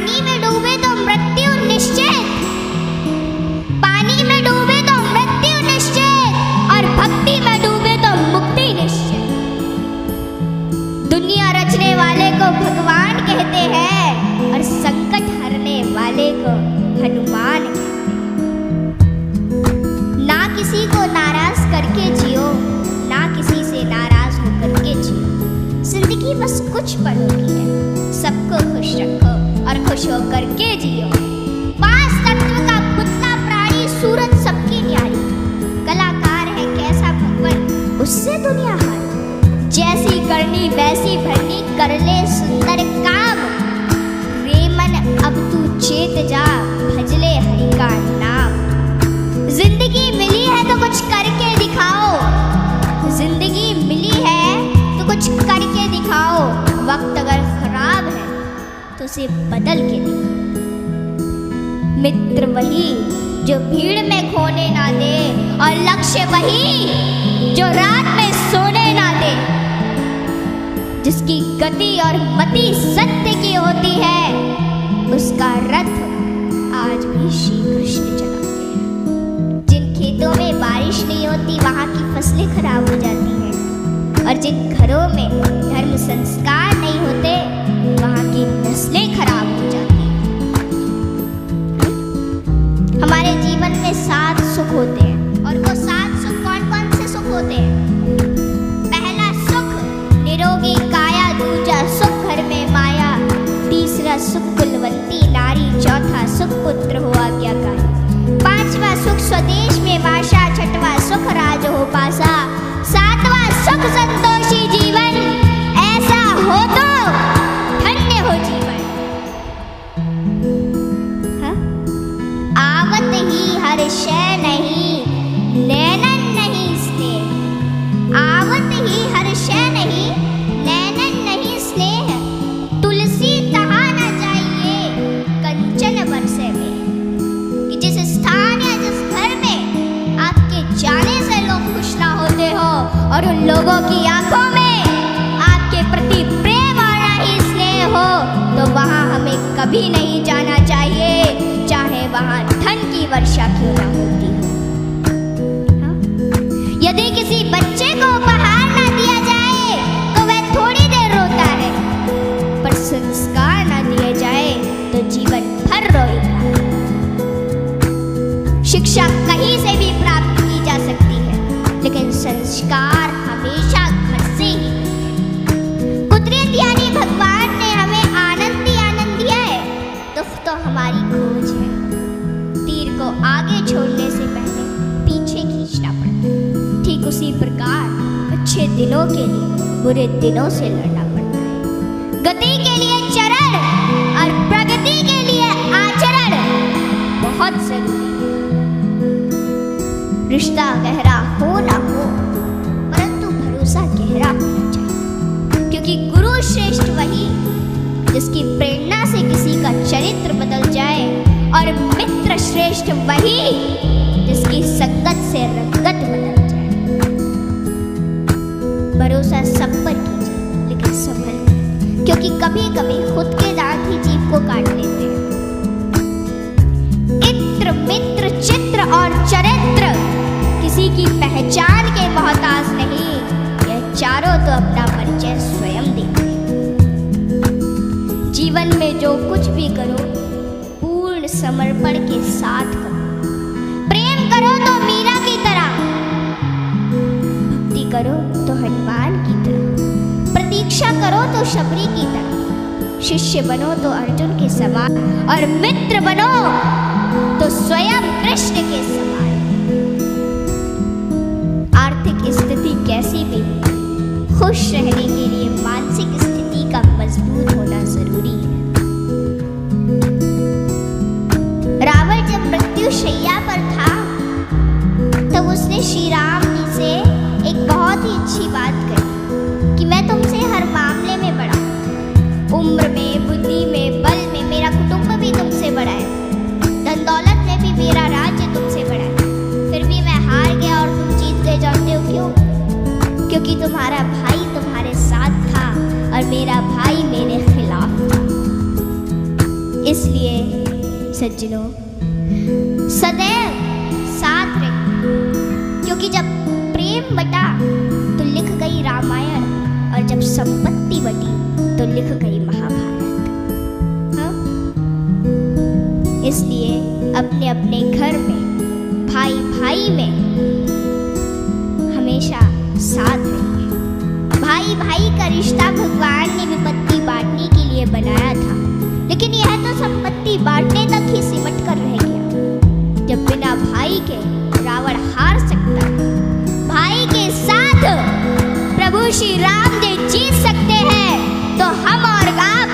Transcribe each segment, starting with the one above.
पानी में डूबे तो मृत्यु निश्चित, पानी में डूबे तो मृत्यु निश्चित, और भक्ति में डूबे तो मुक्ति निश्चित। दुनिया रचने वाले को भगवान कहते हैं और संकट हरने वाले को हनुमान कहते हैं। ना किसी को नाराज करके जियो, ना किसी से नाराज होकर के जियो। जिंदगी बस कुछ पलों की है, सबको खुश रखो और खुश होकर के जियो। पांच तत्व का पुतला प्राणी, सूरत सबकी न्यारी, कलाकार है कैसा भगवन, उससे दुनिया हारी। जैसी करनी वैसी भरनी, कर ले सुंदर काम। रे मन अब तू चेत जा, भज ले हरि का नाम। जिंदगी मिली है तो कुछ करके दिखाओ, जिंदगी मिली है तो कुछ करके दिखाओ। वक्त अगर खराब है तो उसे बदल के दिखाओ। मित्र वही जो भीड़ में खोने ना दे, और लक्ष्य वही जो रात में सोने ना दे। जिसकी गति और मति सत्य की होती है, उसका रथ आज भी श्री कृष्ण चलाते हैं। जिन खेतों में बारिश नहीं होती वहां की फसलें खराब हो जाती हैं, और जिन घरों में धर्म संस्कार नहीं होते वहां की नस्लें खराब हो जाती हैं। हमारे जीवन में 7 सुख होते हैं, और वो 7 सुख कौन कौन से सुख होते हैं? पहला सुख निरोगी काया, दूजा सुख घर में माया, तीसरा सुख कुलवंती नारी, चौथा सुख पुत्र हो आज्ञाकारी, पांचवा सुख स्वदेश में वासा, छठवां सुख राज हो पासा, सातवां सुख संतोषी जीवन। ऐसा हो तो धन्य हो जीवन। हाँ? आवत ही हर शय नहीं, नैनन नहीं स्नेह। आवत ही हर शय नहीं, नैनन नहीं स्नेह। तुलसी तहा न जाइए, कंचन बरसे में। कि जिस स्थान या जिस घर में आपके जाने से लोग खुश ना होते हो, और उन लोगों की आंखों में आपके प्रति प्रेम और नहीं स्नेह हो, तो वहां हमें कभी नहीं जाना चाहिए, चाहे वहां धन की वर्षा क्यों ना होती हो। हाँ? यदि किसी बच्चे को उपहार ना दिया जाए तो वह थोड़ी देर रोता है, पर संस्कार ना दिए जाए तो जीवन भर रोएगा। शिक्षा कहीं से भी प्राप्त की जा सकती है, लेकिन संस्कार हमेशा घर से ही। कुदरत यानी भगवान ने हमें आनंद ही आनंद दिया है, दुख तो हमारी खोज है। तीर को आगे छोड़ने से पहले पीछे खींचना पड़ता है। ठीक उसी प्रकार अच्छे दिनों के लिए बुरे दिनों से लड़ना पड़ता है। गति के लिए चरण और प्रगति के लिए आचरण बहुत जरूरी है। रिश्ता गहरा हो ना हो, परंतु भरोसा गहरा होना चाहिए। क्योंकि गुरु श्रेष्ठ वही जिसकी प्रेरणा से किसी का चरित्र बदल जाए, और मित्र श्रेष्ठ वही जिसकी संगत से रंगत बदल जाए। भरोसा सब पर कीजिए, लेकिन संभल कर, क्योंकि कभी कभी खुद के दांत ही जीभ को काट लेते हैं। इत्र मित्र चित्र और चरित्र किसी की पहचान के मोहताज नहीं, यह चारों तो अपना परिचय स्वयं देते हैं। जीवन में जो कुछ भी करो पूर्ण समर्पण के साथ करो। प्रेम करो तो मीरा की तरह, भक्ति करो तो हनुमान की तरह, प्रतीक्षा करो तो शबरी की तरह, शिष्य बनो तो अर्जुन के समान, और मित्र बनो तो स्वयं कृष्ण के समान। आर्थिक स्थिति कैसी भी, खुश रहने के लिए मानसिक स्थिति का मजबूत होना जरूरी है। रावण जब मृत्यु शैया पर था, तब उसने श्री राम जी से एक बहुत ही अच्छी बात कही कि मैं तुमसे हर मामले में बड़ा हूं, उम्र में, बुद्धि में, बल में मेरा कुटुंब भी तुमसे बड़ा है, धन दौलत में भी मेरा राज्य तुमसे बड़ा है, फिर भी मैं हार गया और तुम जीत गए। जानते हो क्यों? क्योंकि तुम्हारा भाई तुम्हारे साथ था और मेरा भाई मेरे खिलाफ इसलिए सज्जनों सदैव साथ रहिए, क्योंकि जब प्रेम बटा तो लिख गई रामायण, और जब संपत्ति बटी तो लिख गई महाभारत। हाँ? इसलिए अपने अपने घर में, भाई भाई में हमेशा साथ रहिए। भाई भाई का रिश्ता भगवान ने विपत्ति बांटने के लिए बनाया था, लेकिन यह तो संपत्ति बांटने तक ही सिमट कर रह गया। जब बिना भाई के रावण हार सकता है, भाई के साथ प्रभु श्री राम जी जीत सकते हैं, तो हम और आप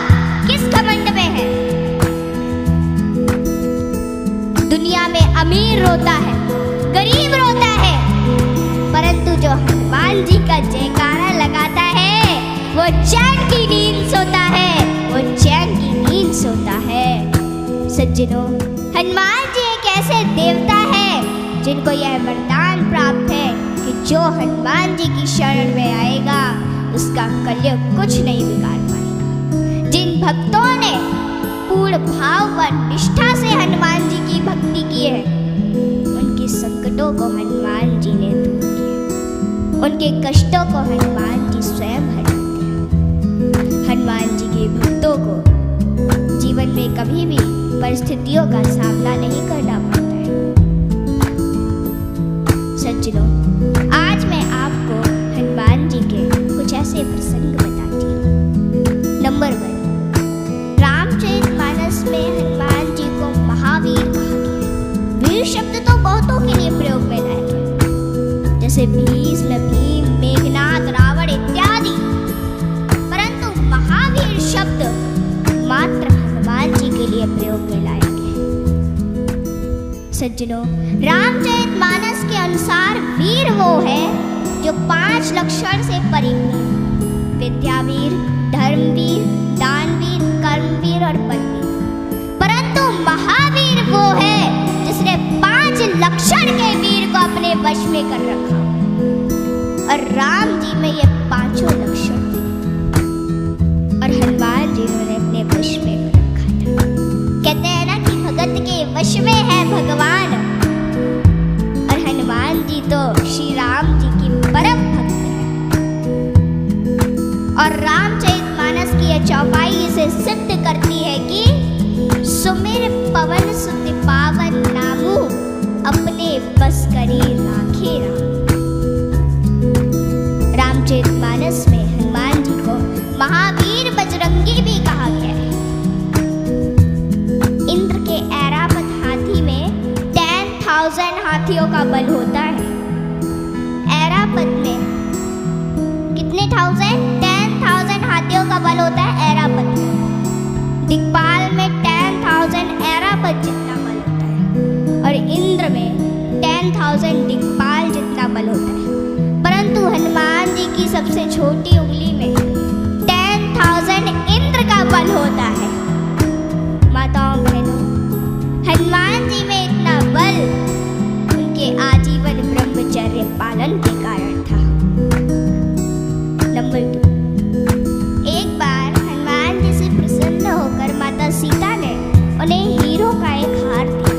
किस घमंड में हैं? दुनिया में अमीर रोता है, गरीब रोता है, परंतु जो हनुमान जी का जयकारा लगाता है वो चैन की नींद सोता है, वो चैन की नींद सोता है। सज्जनों, हनुमान जी एक ऐसे देवता है जिनको यह वरदान प्राप्त है कि जो हनुमान जी की शरण में आएगा उसका कलयुग कुछ नहीं बिगाड़ पाएगा। जिन भक्तों ने पूर्ण भाव व निष्ठा से हनुमान जी की भक्ति की है, उनके संकटों को हनुमान जी ने दूर किया, उनके कष्टों को हनुमान जी स्वयं हटाते हैं। हनुमान जी के भक्तों को जीवन में कभी भी परिस्थितियों का सामना नहीं करना पड़ता है। सज्जनों, आज मैं आपको हनुमान जी के कुछ ऐसे प्रसंग बताती हूँ। नंबर 1, रामचरितमानस में हनुमान जी को महावीर कहा गया। वीर शब्द तो बहुतों के लिए प्रयोग में लाया गया, जैसे भीष्म, भीम, मेघनाद, रावण इत्यादि, परंतु महावीर शब्द मात्र हनुमान जी के लिए प्रयोग में लाया गया। सज्जनों, रामचरितमानस के अनुसार वीर वो है जो 5 लक्षण से परिपूर्ण, विद्यावीर, धर्मवीर, दानवीर, कर्मवीर और बलवीर। परंतु महावीर वो है जिसने 5 लक्षण के वीर को अपने वश में कर रखा, और राम जी में ये 5 लक्षण थे और हनुमान जी ने अपने वश में कर रखा था। कहते हैं ना कि भगत के वश में है भगवान, और हनुमान जी तो श्री राम जी की परम भक्त है। और रामचरितमानस की यह चौपाई इसे सिद्ध करती है कि सुमिर पवन सुत पावन नामू, अपने बस करी राखे राम। रामचरितमानस में हनुमान जी को महावीर बजरंगी भी कहा गया है। इंद्र के ऐरावत हाथी में 10,000 हाथियों का बल होता है। ऐरावत में कितने 10,000 हाथियों का बल होता है ऐरावत में। दिक्पाल में 10,000 ऐरावत जितना बल होता है, और इंद्र में 10,000 दिक्पाल जितना बल होता है। परंतु हनुमान जी की सबसे छोटी उंगली में 10,000 इंद्र का बल होता है। माताओं बहनों, हनुमान जी में इतना बल उनके आजीवन ब्रह्मचर्य पालन के कारण था। नंबर 2, एक बार हनुमान जी से प्रसन्न होकर माता सीता ने उन्हें हीरो का एक हार दिया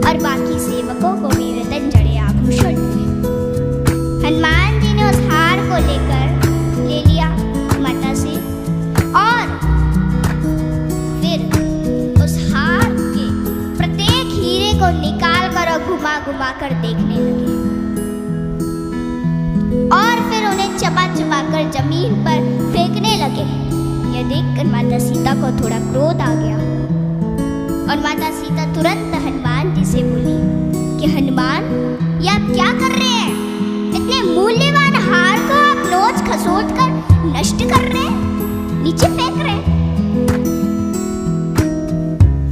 और बाकी सेवकों को भी रतन जड़े आभूषण दिए। हनुमान जी ने उस हार को ले लिया माता से, और फिर उस हार के प्रत्येक हीरे को निकाल कर और घुमा घुमा कर देखने लगे, और फिर उन्हें चबा चबा कर जमीन पर फेंकने लगे। यह देखकर माता सीता को थोड़ा क्रोध आ गया, और माता सीता तुरंत हनुमान जी से बोली कि हनुमान, ये आप क्या कर रहे हैं? इतने मूल्यवान हार को आप नोच खसोट कर नष्ट कर रहे हैं, नीचे फेंक रहे हैं।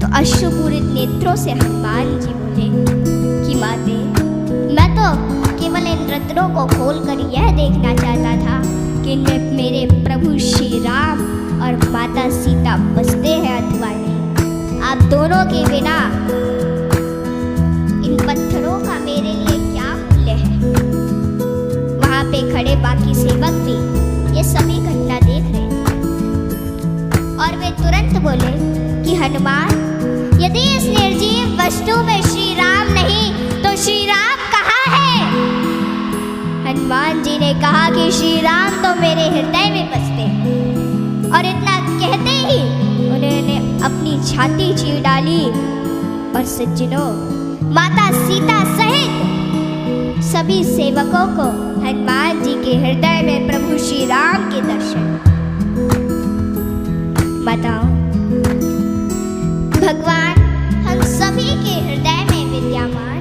तो अश्रुपूरित नेत्रों से हनुमान जी बोले कि माते, मैं तो केवल इन रत्नों को खोलकर यह देखना चाहता था कि इनमें मेरे प्रभु श्री राम और माता सीता बसते हैं अथवा नहीं। आप दोनों के बिना इन पत्थरों का मेरे लिए क्या मूल्य है? वहां पे खड़े बाकी सेवक भी ये सभी घटना देख रहे थे, और वे तुरंत बोले कि हनुमान, यदि इस निर्जीव वस्तु में श्री राम नहीं तो श्री राम कहाँ है? हनुमान जी ने कहा कि श्री राम तो मेरे हृदय में बसते हैं। और इतना कहते ही उन्होंने अपनी छाती चीर डाली और सज्जनों, माता सीता सहित सभी सेवकों को हनुमान जी के हृदय में प्रभु श्री राम के दर्शन। बताओ, भगवान हम सभी के हृदय में विद्यमान